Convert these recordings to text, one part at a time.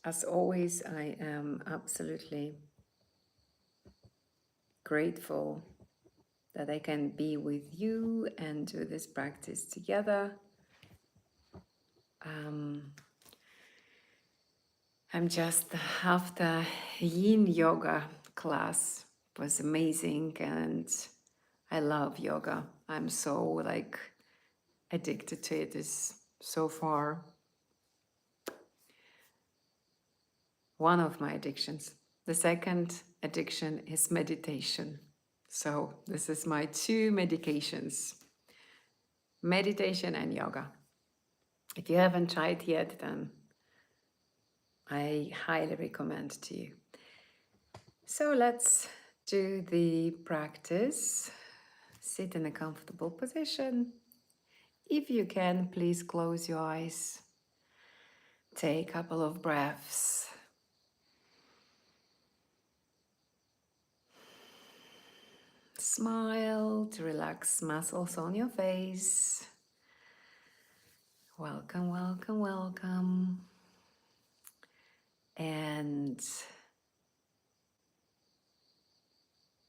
As always, I am absolutely grateful that I can be with you and do this practice together. Um, I'm just after yin yoga class. It was amazing and I love yoga. I'm so like addicted to it is so far one of my addictions. The second addiction is meditation. So this is my two medications, meditation and yoga. If you haven't tried yet, then I highly recommend to you. So let's do the practice. Sit in a comfortable position. If you can, please close your eyes. Take a couple of breaths. Smile to relax muscles on your face. Welcome, welcome, welcome. And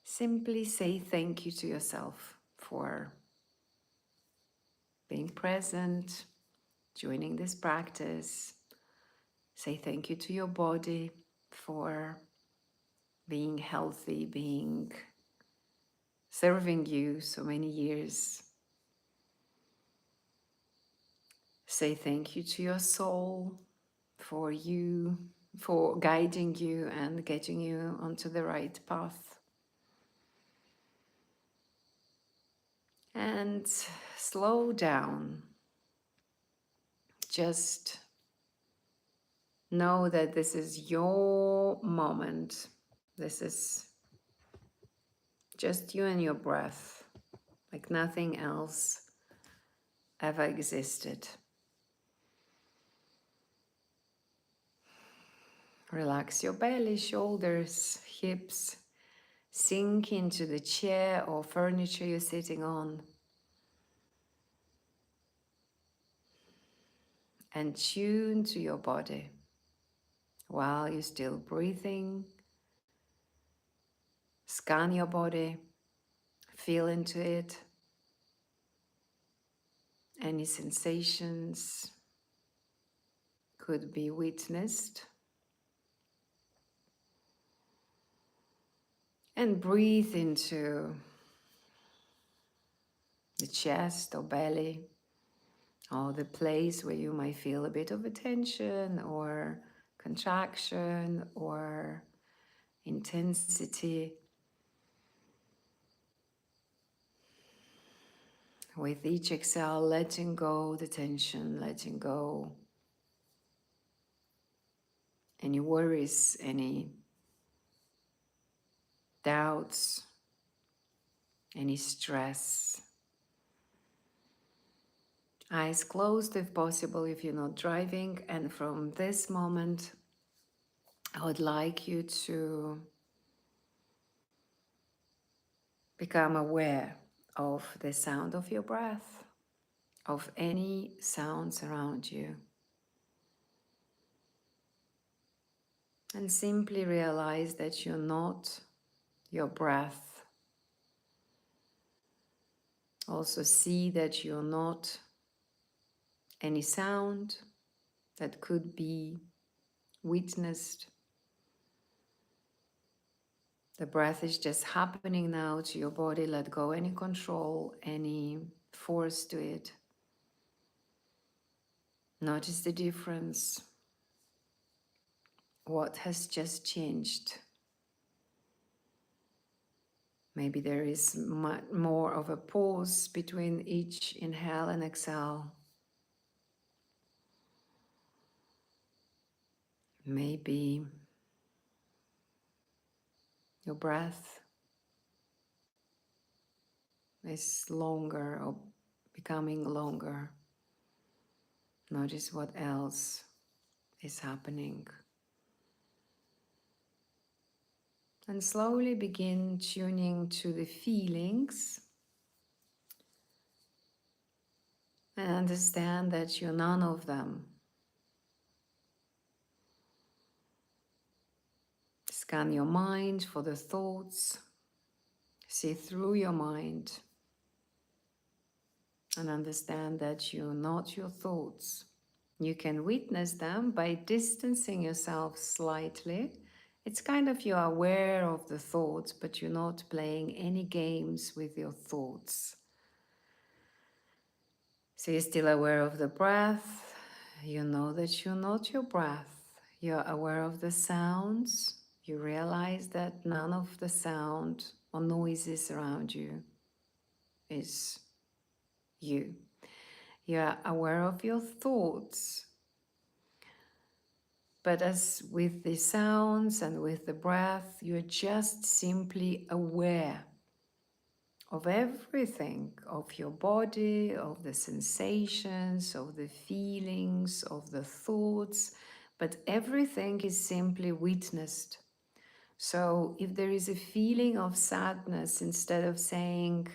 simply say thank you to yourself for being present, joining this practice. Say thank you to your body for being healthy, being serving you so many years. Say thank you to your soul for guiding you and getting you onto the right path. And slow down. Just know that this is your moment. This is just you and your breath, like nothing else ever existed. Relax your belly, shoulders, hips. Sink into the chair or furniture you're sitting on. And tune to your body while you're still breathing. Scan your body, feel into it. Any sensations could be witnessed. And breathe into the chest or belly, or the place where you might feel a bit of a tension or contraction or intensity. With each exhale, letting go the tension, letting go any worries, any doubts, any stress. Eyes closed if possible if you're not driving. And from this moment, I would like you to become aware of the sound of your breath, of any sounds around you. And simply realize that you're not your breath. Also see that you're not any sound that could be witnessed. The breath is just happening now to your body. Let go any control, any force to it. Notice the difference. What has just changed? Maybe there is more of a pause between each inhale and exhale. Maybe your breath is longer or becoming longer. Notice what else is happening. And slowly begin tuning to the feelings and understand that you're none of them. Scan your mind for the thoughts. See through your mind and understand that you're not your thoughts. You can witness them by distancing yourself slightly. It's kind of you're aware of the thoughts, but you're not playing any games with your thoughts. So you're still aware of the breath. You know that you're not your breath. You're aware of the sounds. You realize that none of the sound or noises around you is you. You're aware of your thoughts. But as with the sounds and with the breath, you're just simply aware of everything, of your body, of the sensations, of the feelings, of the thoughts, but everything is simply witnessed. So if there is a feeling of sadness, instead of saying,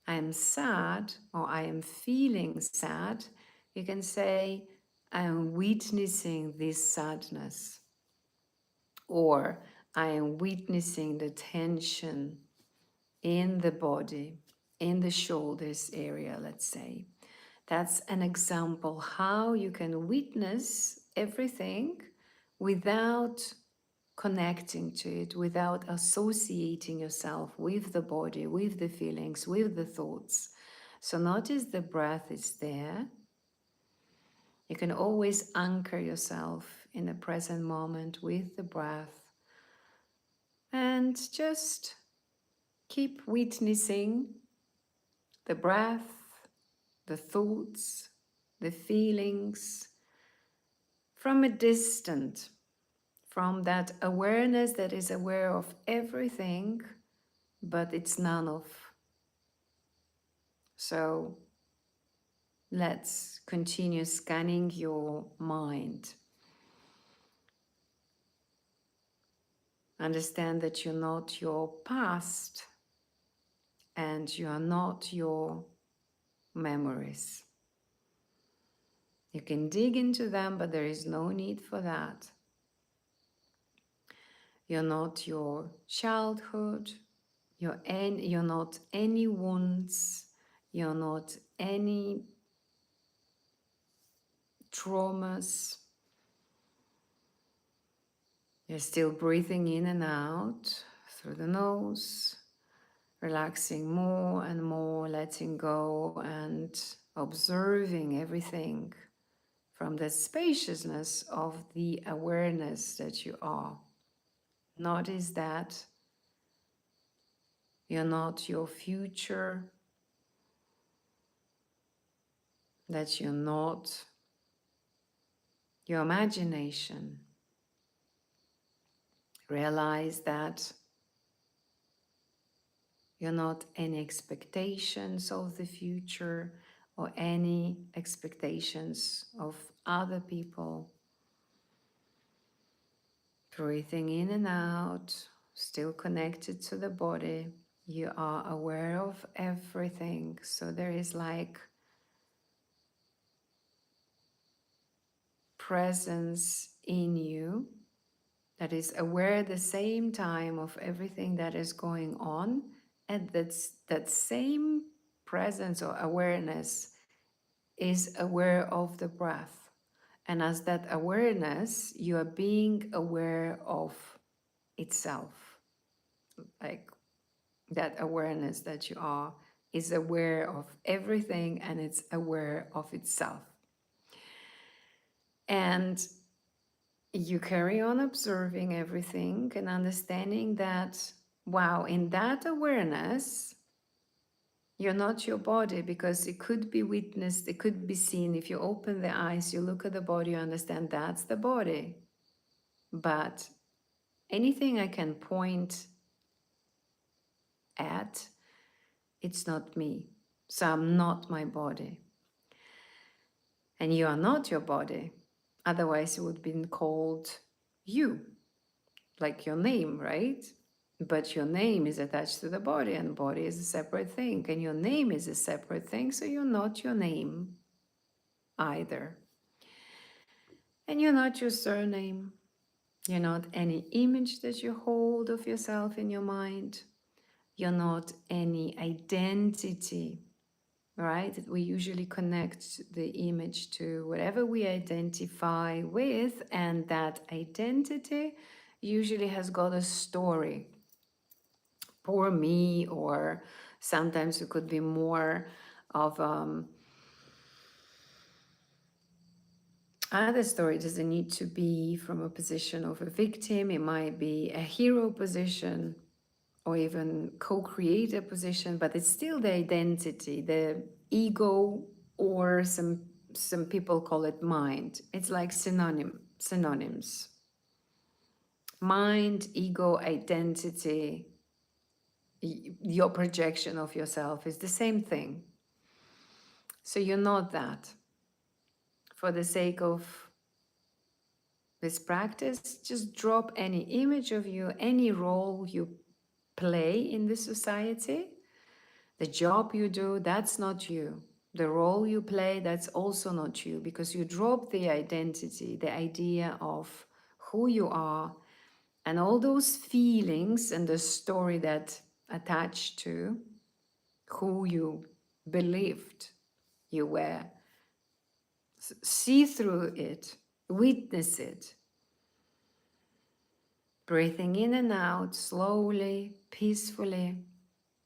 I am sad or I am feeling sad, you can say, I am witnessing this sadness, or I am witnessing the tension in the body, in the shoulders area, let's say. That's an example how you can witness everything without connecting to it, without associating yourself with the body, with the feelings, with the thoughts. So notice the breath is there. You can always anchor yourself in the present moment with the breath and just keep witnessing the breath, the thoughts, the feelings from a distance, from that awareness that is aware of everything, but it's none of. So let's continue scanning your mind. Understand that you're not your past and you are not your memories. You can dig into them, but there is no need for that. You're not your childhood. You're not any wounds. You're not any traumas. You're still breathing in and out through the nose, relaxing more and more, letting go and observing everything from the spaciousness of the awareness that you are. Notice that you're not your future, that you're not your imagination. Realize that you're not any expectations of the future or any expectations of other people. Breathing in and out, still connected to the body. You are aware of everything. So there is like presence in you that is aware at the same time of everything that is going on, and that same presence or awareness is aware of the breath. And as that awareness, you are being aware of itself. Like that awareness that you are is aware of everything and it's aware of itself. And you carry on observing everything and understanding that, wow, in that awareness, you're not your body, because it could be witnessed, it could be seen. If you open the eyes, you look at the body, you understand that's the body. But anything I can point at, it's not me. So I'm not my body. And you are not your body. Otherwise, it would have been called you, like your name, right? But your name is attached to the body, and body is a separate thing, and your name is a separate thing, so you're not your name either. And you're not your surname, You're not any image that you hold of yourself in your mind. You're not any identity, right? We usually connect the image to whatever we identify with, and that identity usually has got a story. Poor me, or sometimes it could be more of other story. Doesn't need to be from a position of a victim. It might be a hero position or even co-creator position, but it's still the identity, the ego, or some people call it mind. It's like synonyms. Mind, ego, identity, your projection of yourself is the same thing. So you're not that. For the sake of this practice, just drop any image of you, any role you play in the society. The job you do, that's not you. The role you play, that's also not you, because you drop the identity, the idea of who you are, and all those feelings and the story that attach to who you believed you were. See through it, witness it, breathing in and out slowly, peacefully.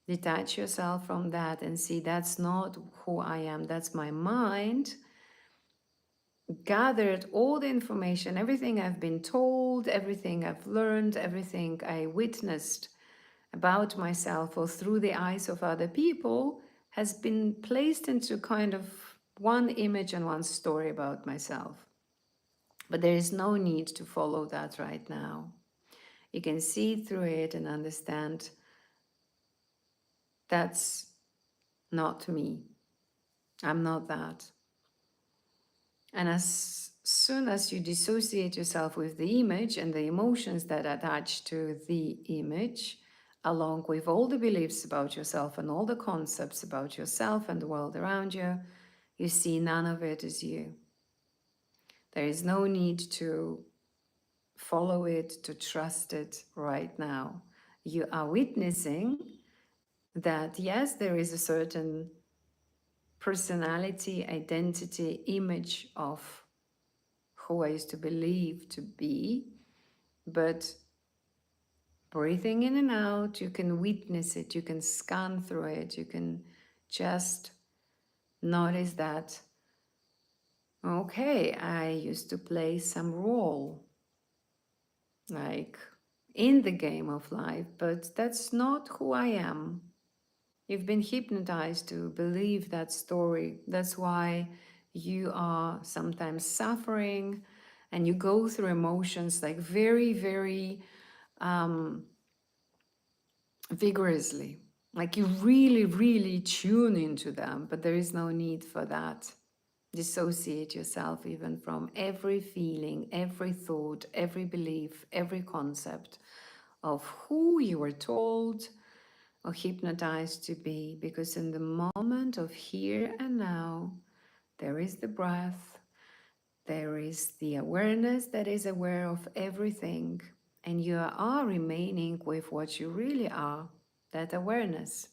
Detach yourself from that and see that's not who I am, that's my mind. Gathered all the information, everything I've been told, everything I've learned, everything I witnessed about myself or through the eyes of other people has been placed into kind of one image and one story about myself. But there is no need to follow that right now. You can see through it and understand that's not me. I'm not that. And as soon as you dissociate yourself with the image and the emotions that attach to the image, along with all the beliefs about yourself and all the concepts about yourself and the world around you, you see none of it is you. There is no need to follow it, to trust it right now. You are witnessing that, yes, there is a certain personality, identity, image of who I used to believe to be, but breathing in and out, you can witness it, you can scan through it, you can just notice that, okay, I used to play some role, like in the game of life, but that's not who I am. You've been hypnotized to believe that story. That's why you are sometimes suffering and you go through emotions like very, very vigorously. Like you really, really tune into them, but there is no need for that. Dissociate yourself even from every feeling, every thought, every belief, every concept of who you were told or hypnotized to be, because in the moment of here and now, there is the breath, there is the awareness that is aware of everything, and you are remaining with what you really are, that awareness.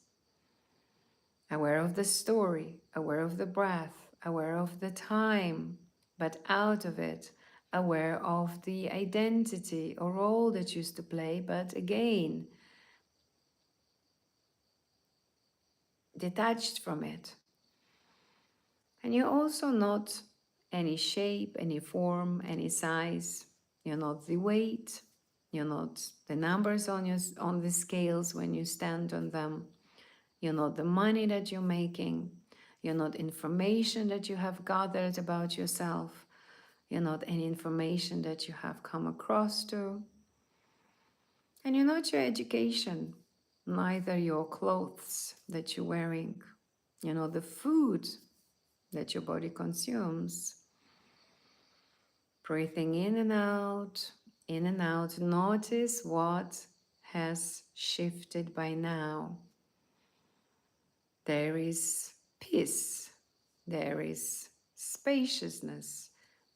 Aware of the story, aware of the breath, aware of the time, but out of it, aware of the identity or role that used to play, but again, detached from it. And you're also not any shape, any form, any size. You're not the weight. You're not the numbers on the scales when you stand on them. You're not the money that you're making. You're not information that you have gathered about yourself. You're not any information that you have come across to. And you're not your education, neither your clothes that you're wearing. You're not the food that your body consumes. Breathing in and out, in and out. Notice what has shifted by now. There is peace. There is spaciousness.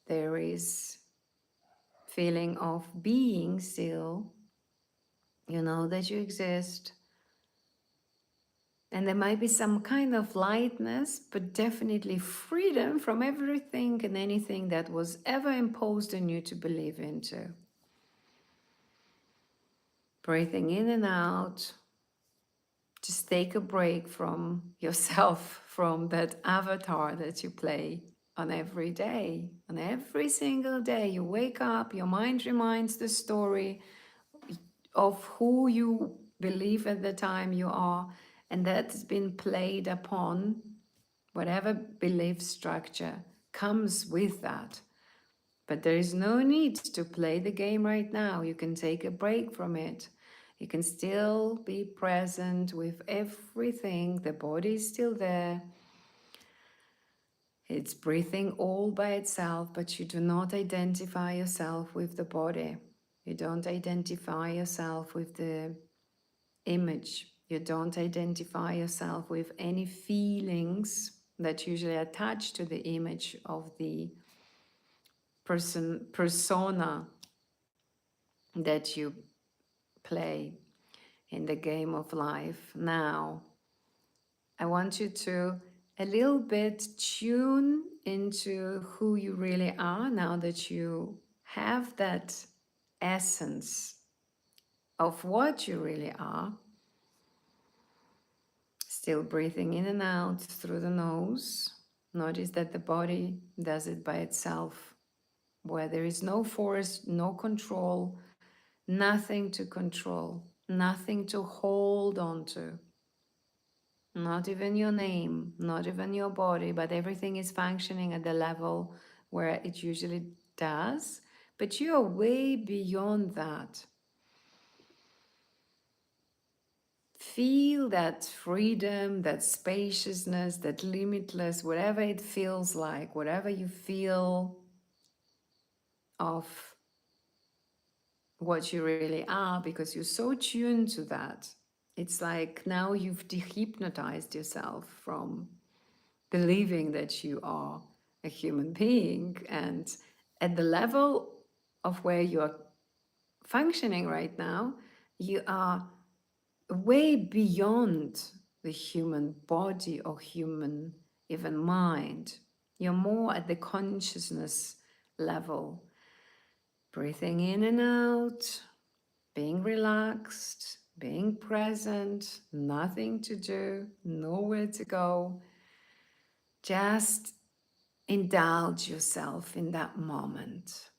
There is feeling of being still. You know that you exist. And there might be some kind of lightness, but definitely freedom from everything and anything that was ever imposed on you to believe into. Breathing in and out. Just take a break from yourself, from that avatar that you play on every day. On every single day, you wake up, your mind reminds the story of who you believe at the time you are, and that's been played upon. Whatever belief structure comes with that. But there is no need to play the game right now. You can take a break from it. You can still be present with everything. The body is still there. It's breathing all by itself, but you do not identify yourself with the body. You don't identify yourself with the image. You don't identify yourself with any feelings that usually attach to the image of the persona that you play in the game of life. Now, I want you to a little bit tune into who you really are now that you have that essence of what you really are. Still breathing in and out through the nose. Notice that the body does it by itself, where there is no force, no control, nothing to control, nothing to hold on to. Not even your name, not even your body, but everything is functioning at the level where it usually does. But you are way beyond that. Feel that freedom, that spaciousness, that limitless, whatever it feels like, whatever you feel of what you really are, because you're so tuned to that. It's like now you've dehypnotized yourself from believing that you are a human being. And at the level of where you're functioning right now, you are way beyond the human body or human even mind. You're more at the consciousness level. Breathing in and out, being relaxed, being present, nothing to do, nowhere to go. Just indulge yourself in that moment.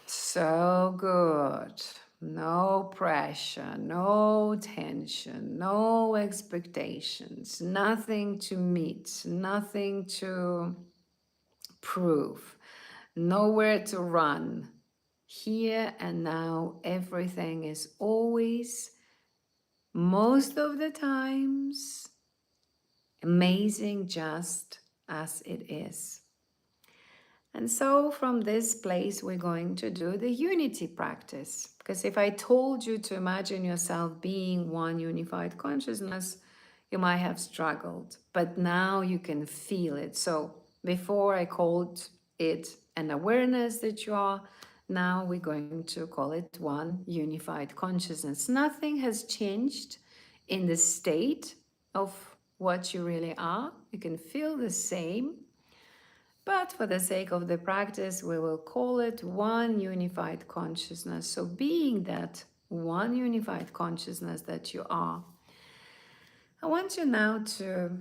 So good. No pressure, no tension, no expectations, nothing to meet, nothing to prove, nowhere to run. Here and now, everything is always, most of the times, amazing just as it is. And so from this place, we're going to do the unity practice. Because if I told you to imagine yourself being one unified consciousness, you might have struggled. But now you can feel it. So before I called it an awareness that you are, now we're going to call it one unified consciousness. Nothing has changed in the state of what you really are. You can feel the same. But for the sake of the practice, we will call it one unified consciousness. So being that one unified consciousness that you are, I want you now to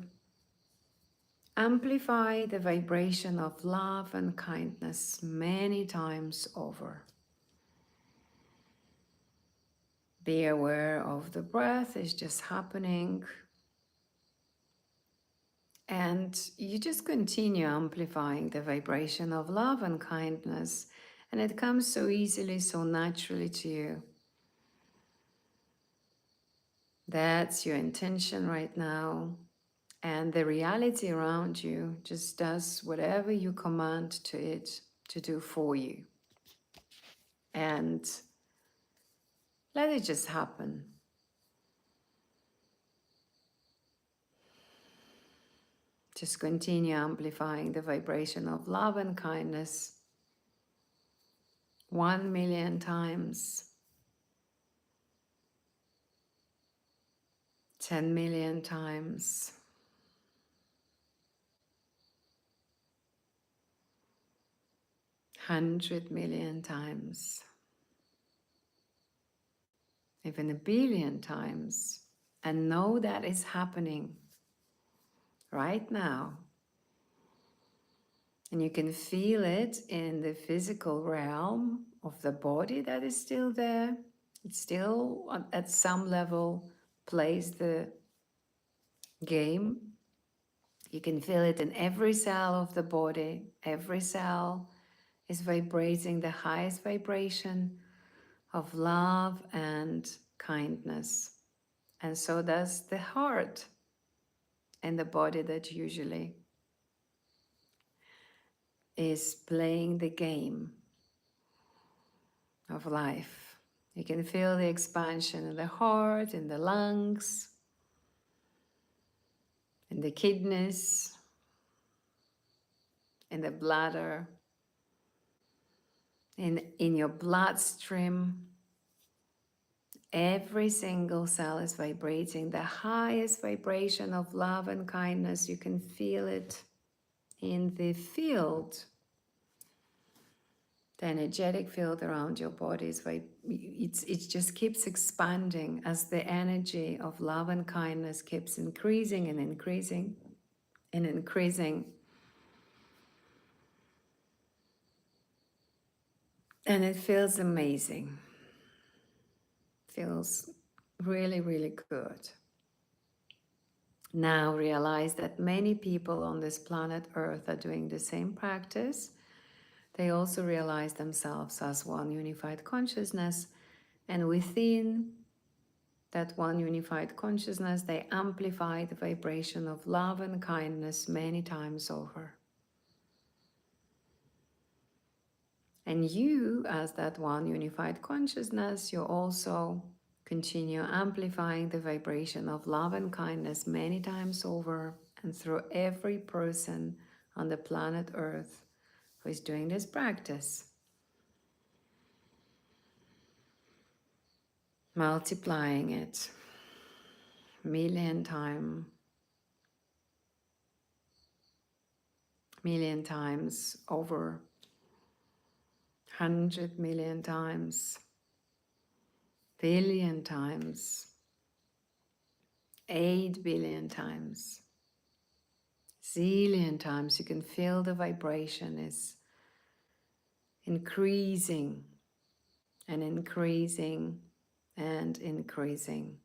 amplify the vibration of love and kindness many times over. Be aware of the breath is just happening. And you just continue amplifying the vibration of love and kindness. And it comes so easily, so naturally to you. That's your intention right now. And the reality around you just does whatever you command to it to do for you. And let it just happen. Just continue amplifying the vibration of love and kindness 1,000,000 times, 10,000,000 times, 100,000,000 times, even 1,000,000,000 times, and know that is happening right now. And you can feel it in the physical realm of the body that is still there. It still, at some level, plays the game. You can feel it in every cell of the body. Every cell is vibrating the highest vibration of love and kindness. And so does the heart and the body that usually is playing the game of life. You can feel the expansion in the heart, in the lungs, in the kidneys, in the bladder, in your bloodstream. Every single cell is vibrating the highest vibration of love and kindness. You can feel it in the field. The energetic field around your body is it just keeps expanding as the energy of love and kindness keeps increasing and increasing and increasing. And it feels amazing. Feels really, really good. Now realize that many people on this planet Earth are doing the same practice. They also realize themselves as one unified consciousness, and within that one unified consciousness, they amplify the vibration of love and kindness many times over. And you, as that one unified consciousness, you also continue amplifying the vibration of love and kindness many times over and through every person on the planet Earth who is doing this practice. Multiplying it 1,000,000 times, 1,000,000 times over, 100,000,000 times, 1,000,000,000 times, 8,000,000,000 times, zillion times. You can feel the vibration is increasing and increasing and increasing.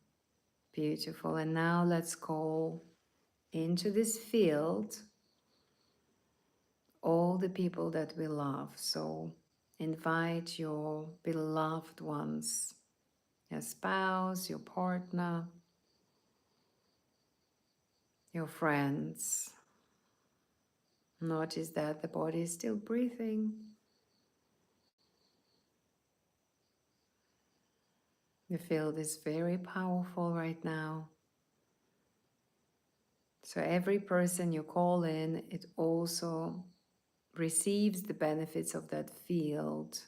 Beautiful. And now let's call into this field all the people that we love. So invite your beloved ones, your spouse, your partner, your friends. Notice that the body is still breathing. The field is very powerful right now. So every person you call in, it also receives the benefits of that field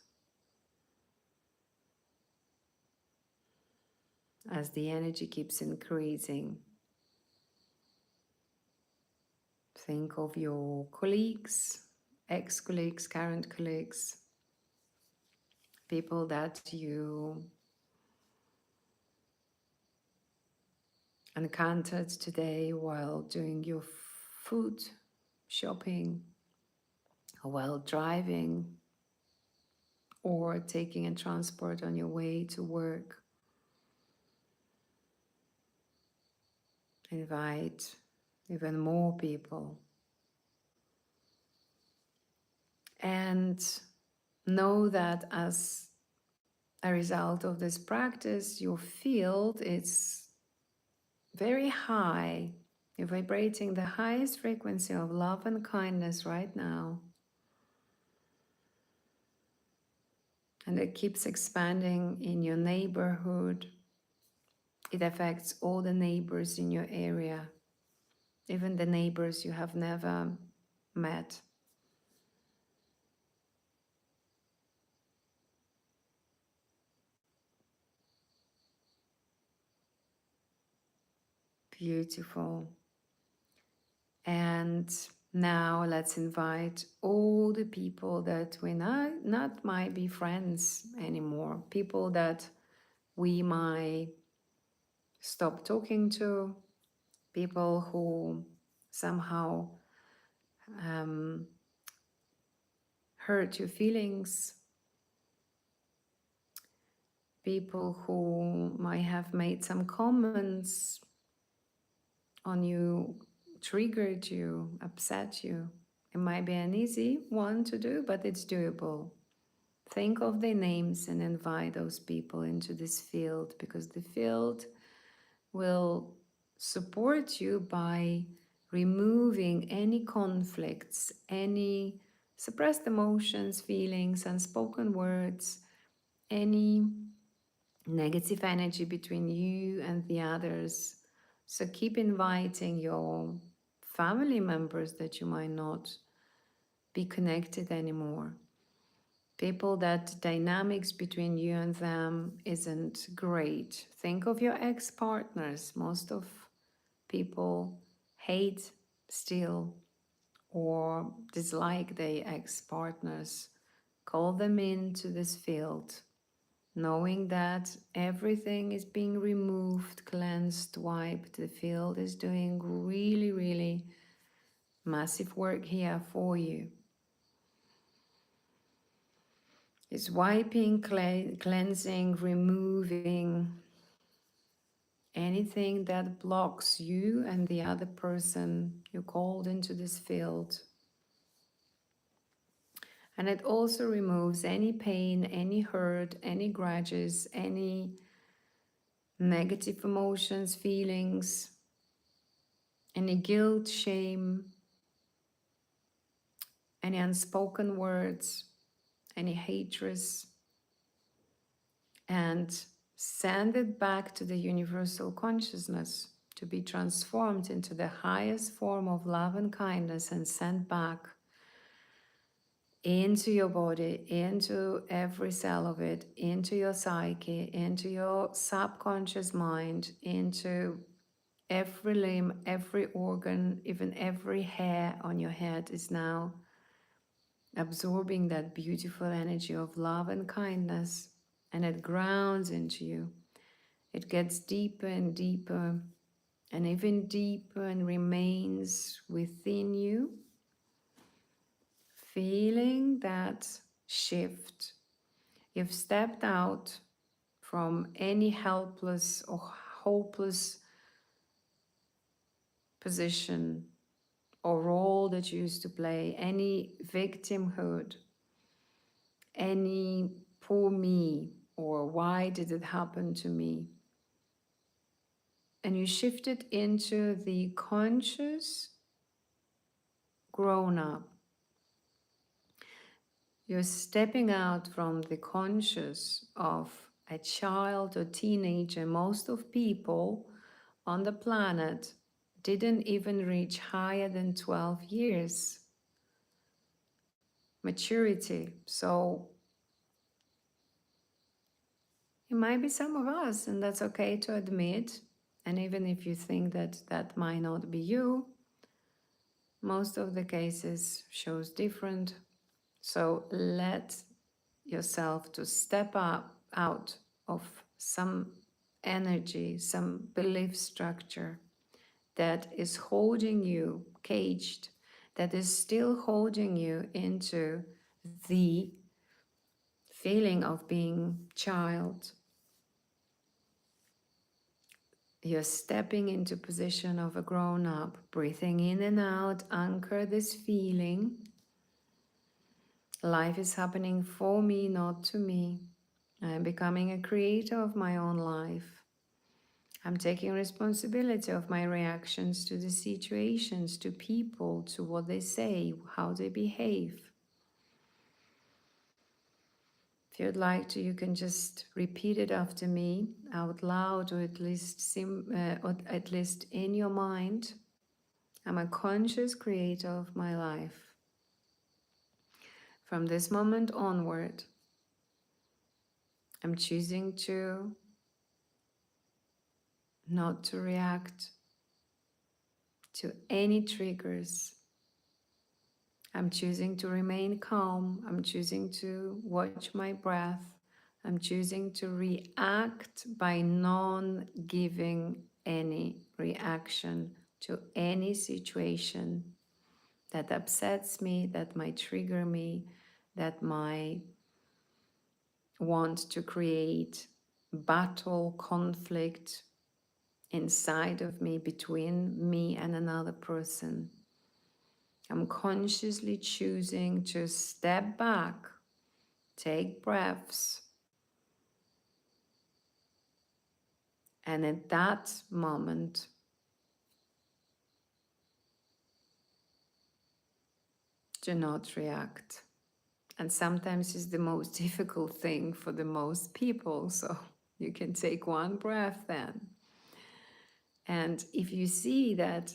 as the energy keeps increasing. Think of your colleagues, ex-colleagues, current colleagues, people that you encountered today while doing your food shopping, or while driving, or taking a transport on your way to work. Invite even more people. And know that as a result of this practice, your field is very high. You're vibrating the highest frequency of love and kindness right now. And it keeps expanding in your neighborhood. It affects all the neighbors in your area. even the neighbors you have never met. Beautiful. And now let's invite all the people that we not might be friends anymore, people that we might stop talking to, people who somehow um, hurt your feelings, people who might have made some comments on you, triggered you, upset you. It might be an easy one to do, but it's doable. Think of their names and invite those people into this field, because the field will support you by removing any conflicts, any suppressed emotions, feelings, unspoken words, any negative energy between you and the others. So keep inviting your family members that you might not be connected anymore. People that dynamics between you and them isn't great. Think of your ex-partners. Most of people hate, still, or dislike their ex-partners. Call them into this field, knowing that everything is being removed, cleansed, wiped. The field is doing really, really massive work here for you. It's wiping, cleansing, removing anything that blocks you and the other person you called into this field. And it also removes any pain, any hurt, any grudges, any negative emotions, feelings, any guilt, shame, any unspoken words, any hatreds, and send it back to the universal consciousness to be transformed into the highest form of love and kindness, and sent back into your body, into every cell of it, into your psyche, into your subconscious mind, into every limb, every organ, even every hair on your head is now absorbing that beautiful energy of love and kindness, and it grounds into you. It gets deeper and deeper and even deeper and remains within you, feeling that shift. You've stepped out from any helpless or hopeless position or role that you used to play, any victimhood, any poor me, or why did it happen to me? And you shifted into the conscious grown up. You're stepping out from the conscious of a child or teenager. Most of people on the planet didn't even reach higher than 12 years maturity. So it might be some of us, and that's okay to admit. And even if you think that that might not be you, most of the cases shows different. So let yourself to step up out of some energy, some belief structure that is holding you caged, that is still holding you into the feeling of being child. You're stepping into position of a grown up, breathing in and out, anchor this feeling. Life is happening for me, not to me. I am becoming a creator of my own life. I'm taking responsibility of my reactions to the situations, to people, to what they say, how they behave. If you'd like to, you can just repeat it after me out loud, or at least in your mind. I'm a conscious creator of my life. From this moment onward, I'm choosing to not to react to any triggers. I'm choosing to remain calm. I'm choosing to watch my breath. I'm choosing to react by non-giving any reaction to any situation that upsets me, that might trigger me, that might want to create battle, conflict inside of me, between me and another person. I'm consciously choosing to step back, take breaths, and at that moment, do not react. And sometimes it's the most difficult thing for the most people, so you can take one breath then. And if you see that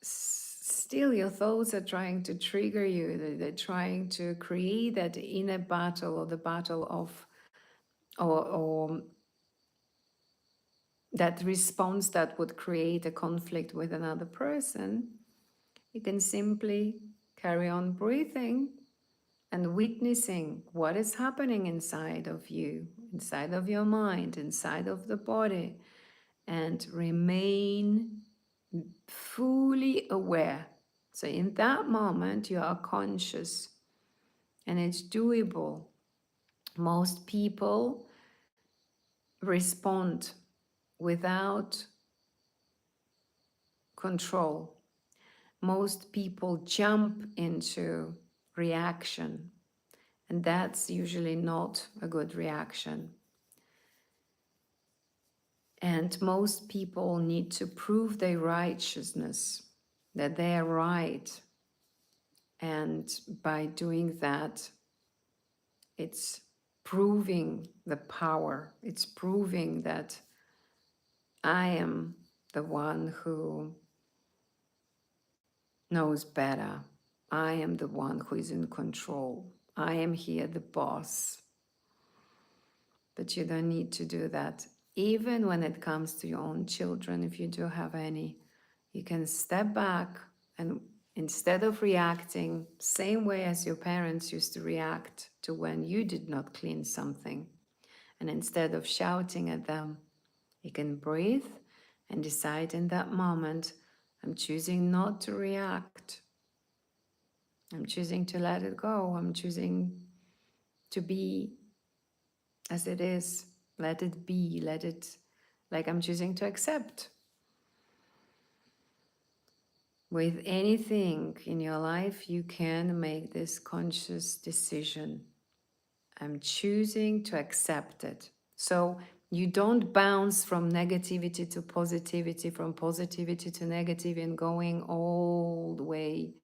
still your thoughts are trying to trigger you, they're trying to create that inner battle, or the battle of, or that response that would create a conflict with another person, you can simply carry on breathing and witnessing what is happening inside of you, inside of your mind, inside of the body, and remain fully aware. So in that moment, you are conscious and it's doable. Most people respond without control. Most people jump into reaction, and that's usually not a good reaction. And most people need to prove their righteousness, that they are right. And by doing that, it's proving the power. It's proving that I am the one who knows better. I am the one who is in control. I am here, the boss. But you don't need to do that. Even when it comes to your own children, if you do have any, you can step back and instead of reacting, same way as your parents used to react to when you did not clean something, and instead of shouting at them, you can breathe and decide in that moment, I'm choosing not to react. I'm choosing to let it go. I'm choosing to be as it is. Let it be. Let it, like I'm choosing to accept. With anything in your life, you can make this conscious decision. I'm choosing to accept it. So you don't bounce from negativity to positivity, from positivity to negative, and going all the way.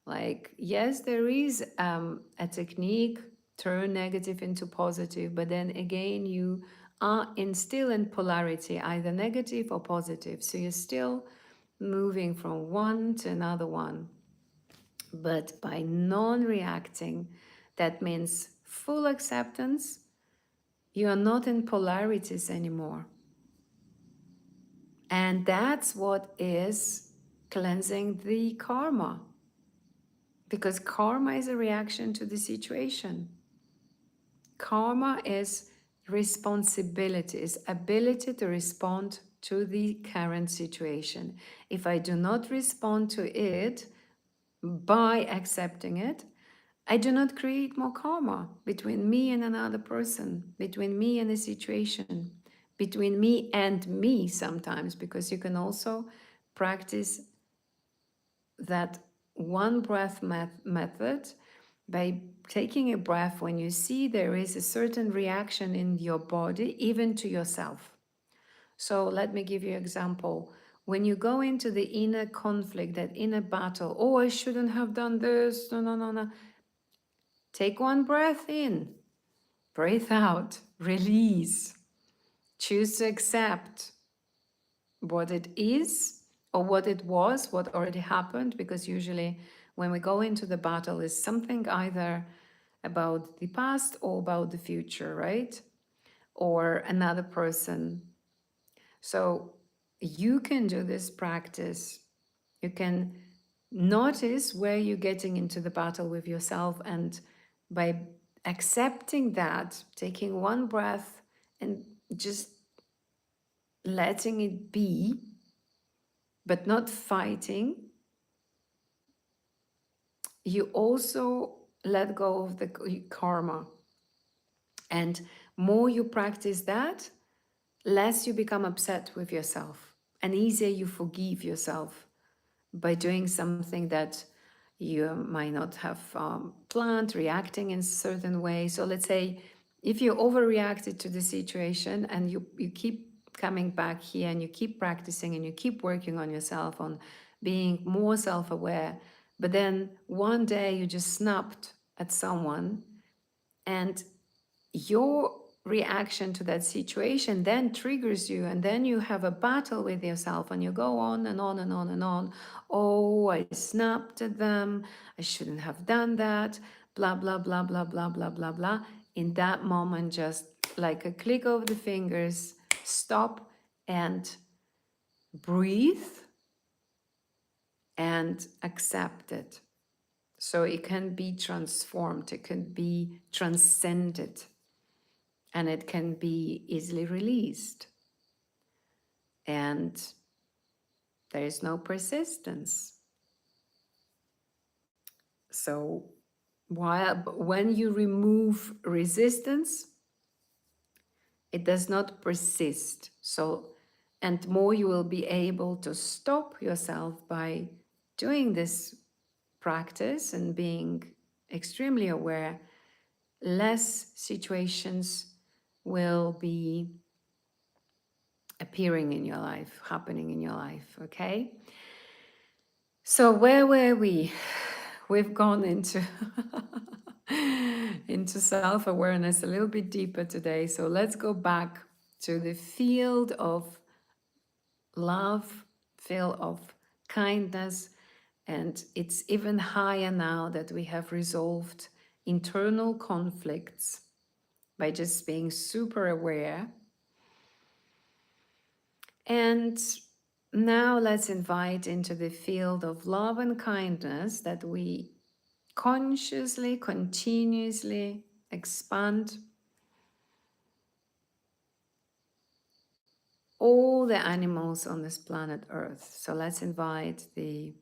Like, yes, there is a technique, turn negative into positive, but then again, you are still in polarity, either negative or positive. So you're still moving from one to another one. But by non-reacting, that means full acceptance. You are not in polarities anymore. And that's what is cleansing the karma. Because karma is a reaction to the situation. Karma is responsibility, is ability to respond to the current situation. If I do not respond to it by accepting it, I do not create more karma between me and another person, between me and a situation, between me and me sometimes, because you can also practice that one breath method by taking a breath when you see there is a certain reaction in your body, even to yourself. So let me give you an example. When you go into the inner conflict, that inner battle, oh, I shouldn't have done this, no, no, no, no. Take one breath in, breathe out, release. Choose to accept what it is or what it was, what already happened, because usually when we go into the battle is something either about the past or about the future, right? Or another person. So you can do this practice. You can notice where you're getting into the battle with yourself, and by accepting that, taking one breath and just letting it be, but not fighting, you also let go of the karma. And more you practice that, less you become upset with yourself, and easier you forgive yourself by doing something that you might not have planned, reacting in a certain way. So let's say if you overreacted to the situation and you keep coming back here and you keep practicing and you keep working on yourself, on being more self-aware, but then one day you just snapped at someone, and your reaction to that situation then triggers you, and then you have a battle with yourself and you go on and on and on and on. Oh, I snapped at them, I shouldn't have done that, blah blah blah blah blah blah blah blah. In that moment, just like a click of the fingers, stop and breathe and accept it. So it can be transformed, it can be transcended, and it can be easily released. And there is no persistence. So when you remove resistance, it does not persist. So, and more you will be able to stop yourself by doing this practice and being extremely aware, less situations will be appearing in your life, happening in your life, okay? So where were we? We've gone into into self-awareness a little bit deeper today. So let's go back to the field of love, field of kindness, and it's even higher now that we have resolved internal conflicts by just being super aware. And now let's invite into the field of love and kindness that we consciously, continuously expand all the animals on this planet Earth. So let's invite the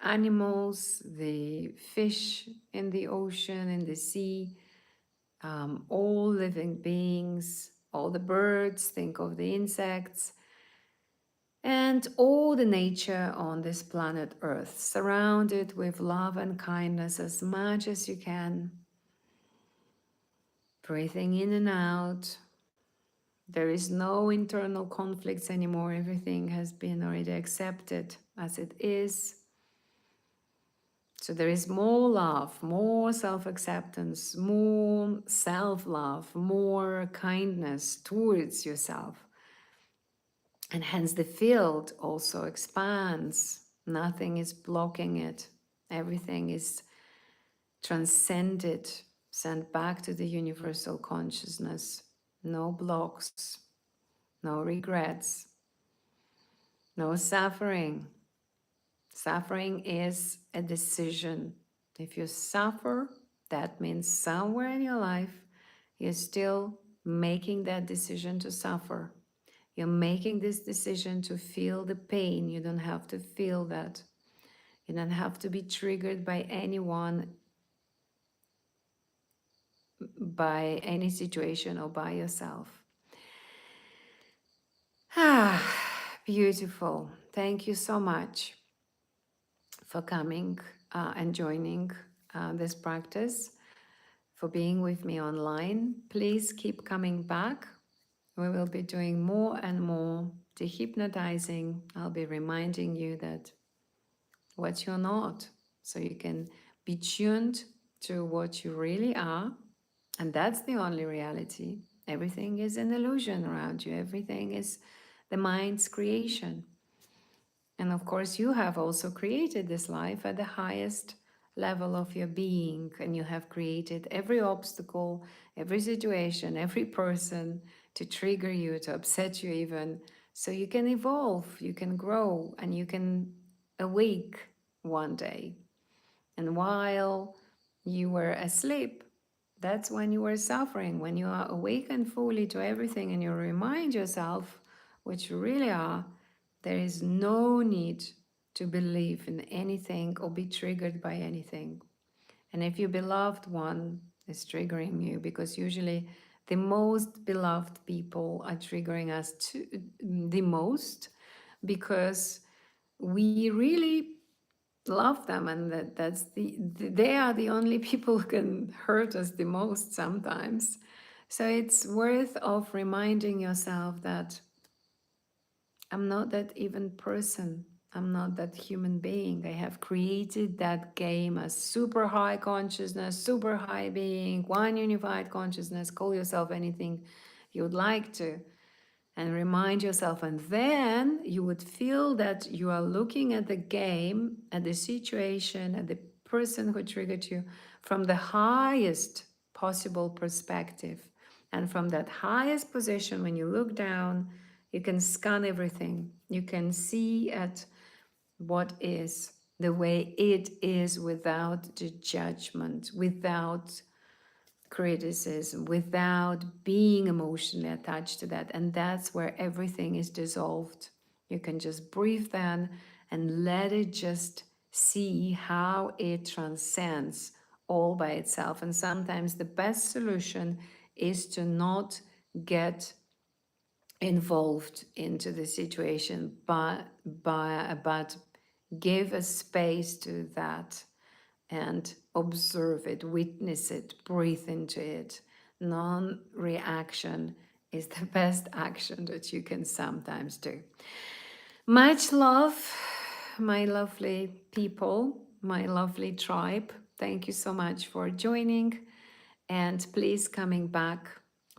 animals, the fish in the ocean, in the sea, all living beings, all the birds, think of the insects, and all the nature on this planet Earth. Surround it with love and kindness as much as you can. Breathing in and out. There is no internal conflicts anymore. Everything has been already accepted as it is. So there is more love, more self-acceptance, more self-love, more kindness towards yourself. And hence the field also expands. Nothing is blocking it. Everything is transcended, sent back to the universal consciousness. No blocks, no regrets, no suffering. Suffering is a decision. If you suffer, that means somewhere in your life you're still making that decision to suffer. You're making this decision to feel the pain. You don't have to feel that. You don't have to be triggered by anyone, by any situation, or by yourself. Ah, beautiful. Thank you so much for coming and joining this practice, for being with me online. Please keep coming back. We will be doing more and more dehypnotizing. I'll be reminding you that what you're not, so you can be tuned to what you really are. And that's the only reality. Everything is an illusion around you. Everything is the mind's creation. And of course, you have also created this life at the highest level of your being, and you have created every obstacle, every situation, every person to trigger you, to upset you, even. So you can evolve, you can grow, and you can awake one day. And while you were asleep, that's when you were suffering. When you are awakened fully to everything and you remind yourself, which you really are, there is no need to believe in anything or be triggered by anything. And if your beloved one is triggering you, because usually the most beloved people are triggering us the most, because we really love them, and they are the only people who can hurt us the most sometimes. So it's worth of reminding yourself that I'm not that even person, I'm not that human being. I have created that game as super high consciousness, super high being, one unified consciousness. Call yourself anything you would like to, and remind yourself, and then you would feel that you are looking at the game, at the situation, at the person who triggered you from the highest possible perspective. And from that highest position, when you look down, you can scan everything. You can see at what is the way it is, without the judgment, without criticism, without being emotionally attached to that. And that's where everything is dissolved. You can just breathe then and let it just see how it transcends all by itself. And sometimes the best solution is to not get involved into the situation, but give a space to that and observe it, witness it, breathe into it. Non-reaction is the best action that you can sometimes do. Much love, my lovely people, my lovely tribe. Thank you so much for joining, and please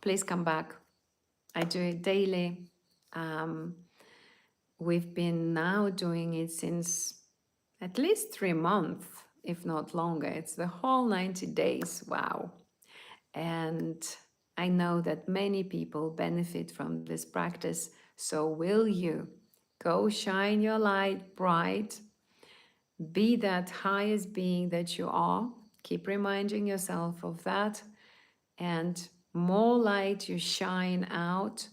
please come back. I do it daily. Um, we've been now doing it since at least 3 months, if not longer. It's the whole 90 days. Wow. And I know that many people benefit from this practice. So will you. Go shine your light bright. Be that highest being that you are. Keep reminding yourself of that. And more light you shine out,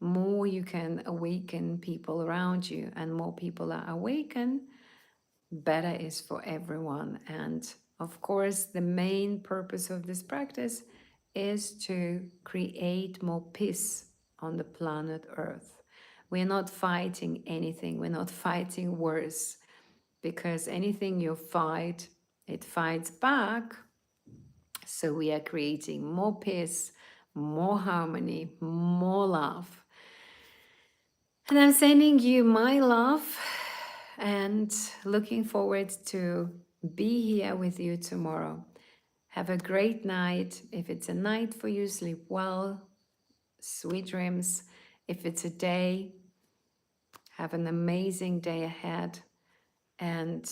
more you can awaken people around you. And more people are awakened, better is for everyone. And of course, the main purpose of this practice is to create more peace on the planet Earth. We're not fighting anything, we're not fighting wars, because anything you fight, it fights back. So we are creating more peace, more harmony, more love. And I'm sending you my love and looking forward to be here with you tomorrow. Have a great night. If it's a night for you, sleep well, sweet dreams. If it's a day, have an amazing day ahead. And